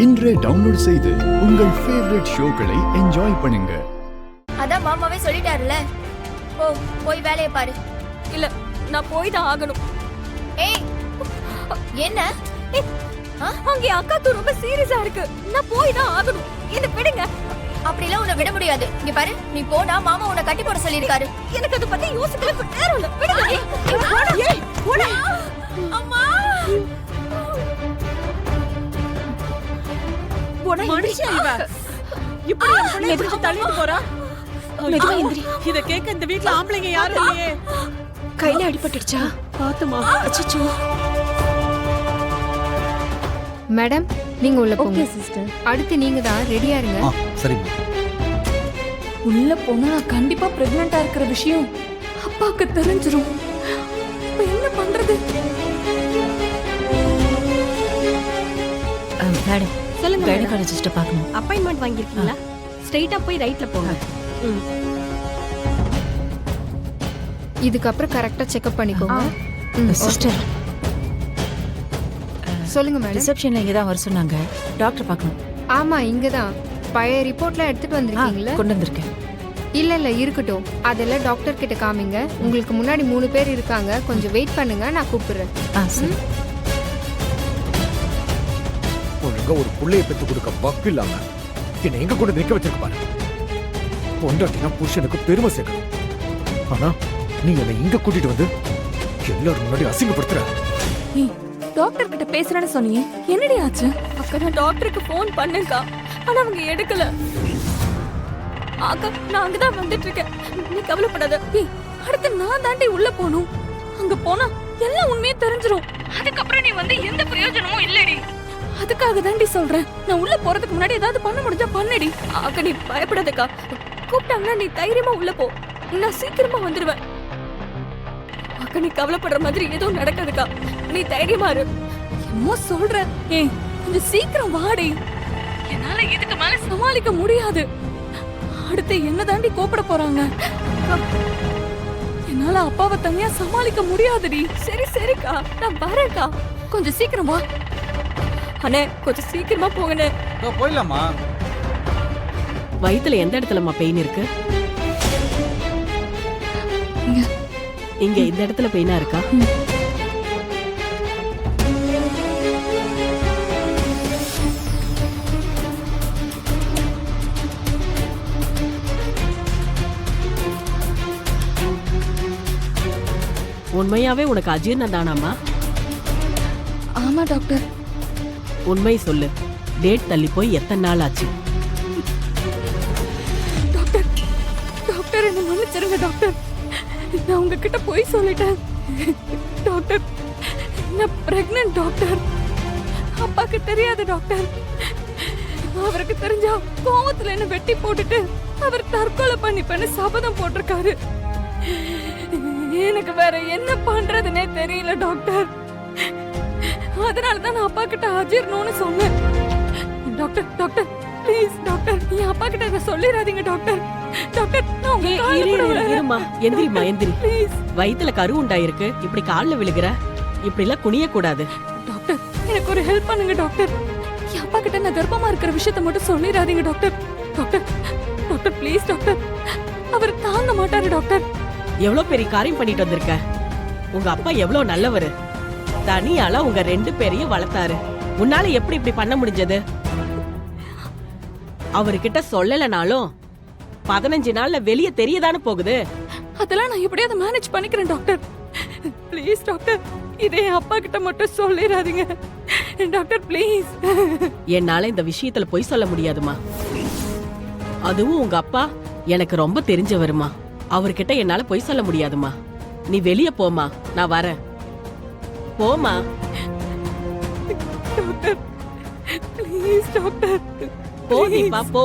இன்றே டவுன்லோட் செய்து உங்கள் ஃபேவரட் ஷோக்களை என்ஜாய் பண்ணுங்க. அதான் மாமாவே சொல்லிட்டாருல, போய் வேலையை பாரு. இல்ல, நான் போய் தான் ஆகணும். ஏய், என்ன? அங்க அக்காக்கு ரொம்ப சீரியஸா இருக்கு. நான் போய் தான் ஆகணும். என்ன விடுங்க. அப்படிலாம் உன்னை விட முடியாது. இங்க பாரு, நீ போனா மாமா உன்னை கட்டி போட சொல்லிருக்காரு. எனக்கு அதை பத்தி யோசிக்கல நேரம் இல்ல. விடுங்க. அம்மா, மனுஷன் இவ. இப்படி என் பிள்ளைய பிடிச்சு தள்ளிட்டு போறா. இத கேட்க இந்த வீட்ல ஆம்பளைங்க யாரும் இல்லையே. கையில அடிபட்டுடுச்சா? பாத்துமா. அச்சச்சோ. மேடம், நீங்க உள்ள போங்க. Okay sister. அடுத்து நீங்க தான் ரெடியா இருங்க. சரிங்க. உள்ள போனா கண்டிப்பா பிரெக்னன்ட்டா இருக்கிற விஷயம் அப்பாக்கு தெரிஞ்சிரும். இப்ப என்ன பண்றது? மேடம், சொல்லுங்க. கைனகாலஜிஸ்ட பார்க்கணும். அப்பாயின்ட்மென்ட் வாங்கிருக்கீங்களா? ஸ்ட்ரைட்டா போய் ரைட்ல போங்க. இதுக்கப்புறம் கரெக்டா செக்அப் பண்ணிக்கோங்க. சிஸ்டர், சொல்லுங்க மேடம். ரிசப்ஷன்ல இங்க தான் வர சொன்னாங்க. டாக்டர் பார்க்கணும். ஆமா, இங்க தான். பழைய ரிப்போர்ட்லாம் எடுத்துட்டு வந்திருக்கீங்களா? கொண்டு வந்திருக்கேன். இல்ல இருக்கட்டும். அதெல்லாம் டாக்டர் கிட்ட காமிங்க. உங்களுக்கு முன்னாடி 3 பேர் இருக்காங்க. கொஞ்சம் வெயிட் பண்ணுங்க, நான் கூப்பிடுறேன். சரி. ஒழுங்கா ஒரு புள்ளைய பெத்து கொடுக்க வக்கு இல்லாம என்ன எங்க கொண்டு நிக்க வச்சிருக்க பாரு. பொண்டாட்டினா புருஷனுக்கு பெருமை சேர்க்கணும். ஆனா நீ என்னை இங்க கூட்டிட்டு வந்து எல்லாரும் முன்னாடி அசிங்கப்படுத்துற. டாக்டர் கிட்ட பேசுறேன்னு சொன்னீங்க, என்னடி ஆச்சு? அக்கா, நான் டாக்டருக்கு ஃபோன் பண்ணேன்க்கா, ஆனா அவங்க எடுக்கல. அக்கா, நான் அங்கதான் வந்துட்டு இருக்கேன். நீ கவலைப்படாத. அடுத்து நான் தாண்டி உள்ள போகணும். அங்க போனா எல்லாம் உண்மையே தெரிஞ்சிரும். அதுக்கப்புறம் நீ வந்து எந்த பிரயோஜனமும் இல்லடி. அதுக்காக தாண்டி சொல்றேன். நான் உள்ள போறதுக்கு முன்னாடி ஏதாவது பண்ண முடிஞ்சா பண்ணடி. அக்கா, நீ பயப்படாதக்கா. கூப்பிட்டாங்கன்னா நீ தைரியமா உள்ள போ. நான் சீக்கிரமா வந்துடுவேன். அக்கா, நீ கவலைப்படுற மாதிரி எதுவும் நடக்காதுக்கா. நீ தைரியமா இரு. என்னமோ சொல்ற. கொஞ்சம் சீக்கிரம் வாடி. என்னால இதுக்கு மேல சமாளிக்க முடியாது. அடுத்து என்ன தாண்டி கூப்பிட போறாங்க. என்னால அப்பாவை தனியா சமாளிக்க முடியாதுடி. சரிக்கா, நான் வரேன்க்கா. கொஞ்சம் சீக்கிரம் வா. அண்ணே, கொஞ்சம் சீக்கிரமா போங்கண்ணே. போயிடலாமா? வயித்துல எந்த இடத்துலமா பெயின் இருக்கு? இங்க இந்த இடத்துல பெயினா இருக்கா? உண்மையாவே உனக்கு அஜீர்ணம் தானாமா? ஆமா டாக்டர். உண்மை சொல்லு. டேட் தள்ளி போய் எத்தனை நாள் ஆச்சு? டாக்டர், என்ன மன்னிச்சிருங்க டாக்டர். நான் உங்ககிட்ட போய் சொல்லிட்டேன் டாக்டர். நான் பிரெக்னன்ட் டாக்டர். அப்பாக்கு தெரியாது டாக்டர். அவருக்கு தெரிஞ்சா கோவத்துல என்ன வெட்டி போட்டுட்டு அவர் தற்கொலை பண்ணிப்பேன்னு சபதம் போட்டிருக்காரு. எனக்கு வேற என்ன பண்றதுன்னே தெரியல டாக்டர். அதனாலதான் நான் அப்பா கிட்ட அஜீர்ணம்னு சொன்னேன். டாக்டர் ப்ளீஸ் டாக்டர், என் அப்பா கிட்ட இதை சொல்லிடாதீங்க டாக்டர். இருமா, எந்திரி. வயித்துல கரு உண்டாயிருக்கு. இப்படி கால்ல விழுகிற. இப்படி எல்லாம் குனிய கூடாது. டாக்டர், எனக்கு ஒரு ஹெல்ப் பண்ணுங்க டாக்டர். என் அப்பா கிட்ட நான் கர்ப்பமா இருக்கிற விஷயத்த மட்டும் சொல்லிடாதீங்க டாக்டர். Doctor please doctor. அவர் தாங்க மாட்டாரு டாக்டர். எவ்வளவு பெரிய காரியம் பண்ணிட்டு வந்திருக்க. உங்க அப்பா எவ்வளவு நல்லவரு. தனியால உங்க 2 பேரையும் வளர்த்தாரு. உன்னால எப்படி இப்படி பண்ண முடிஞ்சது? அவர்கிட்ட சொல்லலனாலும் 15 நாள்ல வெளியே தெரியதானே போகுது. அதெல்லாம் நான் எப்படியாவது மேனேஜ் பண்ணிக்கிறேன் டாக்டர். ப்ளீஸ் டாக்டர், இதே அப்பா கிட்ட மட்டும் சொல்லிடாதீங்க டாக்டர் ப்ளீஸ். என்னால இந்த விஷயத்துல பொய் சொல்ல முடியாதுமா. அதுவும் உங்க அப்பா எனக்கு ரொம்ப தெரிஞ்சவருமா. அவர்கிட்ட என்னால பொய் சொல்ல முடியாதுமா. நீ வெளிய போமா, நான் வரேன். போமா டாக்டர் ப்ளீஸ் டாக்டர். போ தீபா, போ.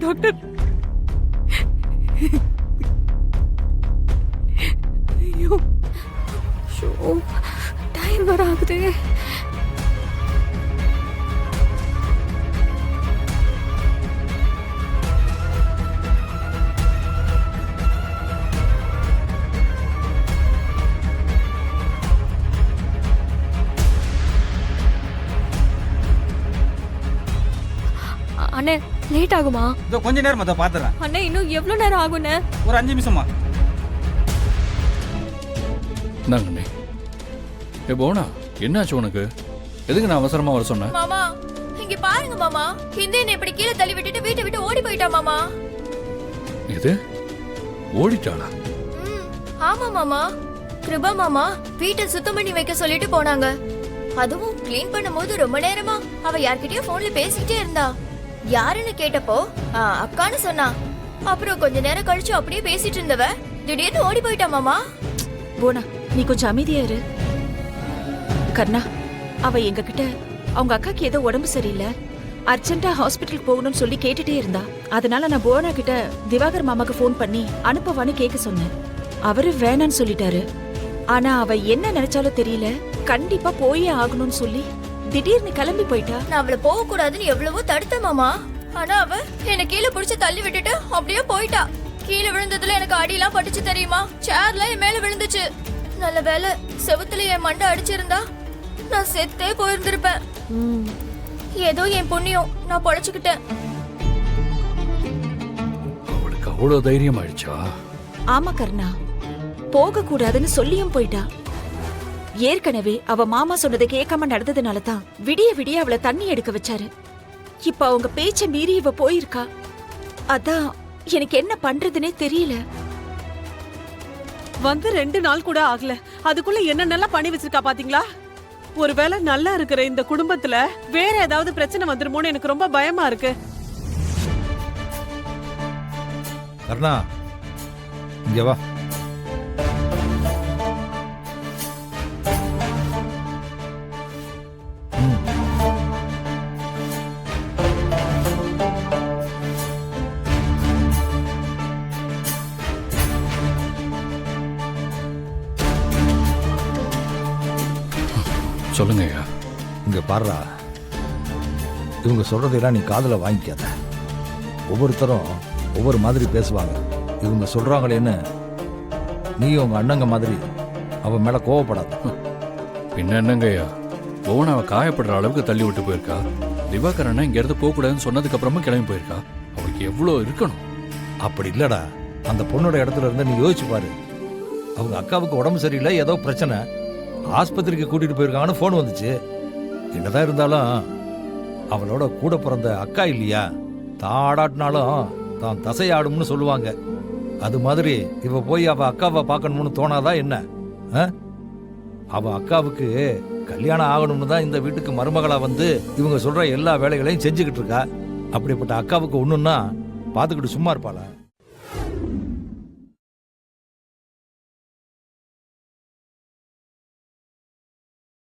டாக்டர், ஐயோ டைம் வர ஆகுது. லேட் ஆகுமா? இதோ கொஞ்ச நேரம் அதை பாத்துறேன். அண்ணா இன்னும் எவ்வளவு நேரம் ஆகும்னே? ஒரு 5 நிமிஷமா. நாங்கண்ணே ஏ போனா என்னாச்சு உனக்கு? எதுக்கு நான் அவசரமா வர சொன்னேன்? மாமா இங்க பாருங்க மாமா, ஹிந்தியனை இப்படி கீழே தள்ளி விட்டுட்டு வீட்டை விட்டு ஓடி போயிட்டா மாமா. இது ஓடிட்டாளா? ஆமா மாமா, கிருபா மாமா வீட்டை சுத்தம் பண்ணி வைக்க சொல்லிட்டு போனாங்க. அதுவும் க்ளீன் பண்ணும்போது ரொம்ப நேரமா அவ யார்கிட்டயோ போன்ல பேசிட்டே இருந்தா. யாருன்னு கேட்டப்போ அக்கான்னு சொன்னா. அப்புறம் கொஞ்ச நேரம் கழிச்சு அப்படியே பேசிட்டு இருந்தவ திடீர்னு ஓடி போயிட்டா மாமா. போனா நீ கொஞ்சம் அமைதியா இரு. கர்ணா, அவ எங்க கிட்ட அவங்க அக்காக்கு ஏதோ உடம்பு சரியில்லை, அர்ஜென்ட்டா ஹாஸ்பிட்டல் போகணும்னு சொல்லி கேட்டுட்டே இருந்தா. அதனால நான் போனா கிட்ட திவாகர் மாமாக்கு ஃபோன் பண்ணி அனுப்பவான்னு கேட்க சொன்னேன். அவரு வேணான்னு சொல்லிட்டாரு. ஆனா அவ என்ன நினைச்சாலும் தெரியல, கண்டிப்பா போயே ஆகணும்னு சொல்லி திடீர்னு கிளம்பி போயிட்டா. நான் அவளை போக கூடாதுன்னு எவ்வளவோ தடுத்த மாமா. ஆனா அவ என்ன கீழே புடிச்சு தள்ளி விட்டுட்டு அப்படியே போயிட்டா. கீழே விழுந்ததுல எனக்கு அடியெல்லாம் பட்டுச்சு தெரியுமா? சேர்ல என் மேல விழுந்துச்சு. நல்ல வேலை செவுத்துல என் மண்டை அடிச்சிருந்தா நான் செத்தே போயிருந்திருப்பேன். ஏதோ என் புண்ணியம், நான் பொழைச்சுக்கிட்டேன். அவளுக்கு அவ்வளவு தைரியம் ஆயிடுச்சா? ஆமா கர்ணா, போக கூடாதுன்னு சொல்லியும் போயிட்டா. ஏற்கனவே அவ மாமா சொன்னதை கேட்காம நடந்ததுனால தான் விடிய விடிய அவளை தண்ணி எடுக்க வச்சாரு. இப்ப அவங்க பேச்ச மீறி இவ போயிருக்கா. அதான் எனக்கு என்ன பண்றதுன்னே தெரியல. வந்து 2 நாள் கூட ஆகல, அதுக்குள்ள என்னென்னலாம் பண்ணி வச்சிருக்கா பாத்தீங்களா? ஒருவேளை நல்லா இருக்கிற இந்த குடும்பத்துல வேற ஏதாவது பிரச்சனை வந்துருமோன்னு எனக்கு ரொம்ப பயமா இருக்கு. கர்ணா, இங்க வா. சொல்லுங்க ஐயா. இங்க பாருடா, இவங்க சொல்றதெல்லாம் நீ காதுல வாங்கிக்காத. ஒவ்வொருத்தரும் ஒவ்வொரு மாதிரி பேசுவாங்க. இவங்க சொல்றாங்களேன்னு நீ உங்க அண்ணங்க மாதிரி அவன் மேல கோவப்படாத. பின்ன என்னங்க ஐயா, போன அவ காயப்படுற அளவுக்கு தள்ளி விட்டு போயிருக்கா. திவாகரன் இங்க இருந்து போக கூடாதுன்னு சொன்னதுக்கு அப்புறமா கிளம்பி போயிருக்கா. அவளுக்கு எவ்வளவு இருக்கணும்? அப்படி இல்லடா, அந்த பொண்ணோட இடத்துல இருந்து நீ யோசிச்சு பாரு. அவங்க அக்காவுக்கு உடம்பு சரியில்லை, ஏதோ பிரச்சனை, ஆஸ்பத்திரிக்கு கூட்டிட்டு போயிருக்காங்கன்னு போன் வந்துச்சு. என்னதான் இருந்தாலும் அவளோட கூட பிறந்த அக்கா இல்லையா? தான் ஆடாட்டினாலும் தான் தசையாடும்னு சொல்லுவாங்க. அது மாதிரி இவ போய் அவ அக்காவை பார்க்கணும்னு தோணாதா என்ன? அவ அக்காவுக்கு கல்யாணம் ஆகணும்னு தான் இந்த வீட்டுக்கு மருமகளா வந்து இவங்க சொல்ற எல்லா வேலைகளையும் செஞ்சுக்கிட்டு இருக்கா. அப்படிப்பட்ட அக்காவுக்கு ஒண்ணுன்னா பார்த்துக்கிட்டு சும்மா இருப்பாளா?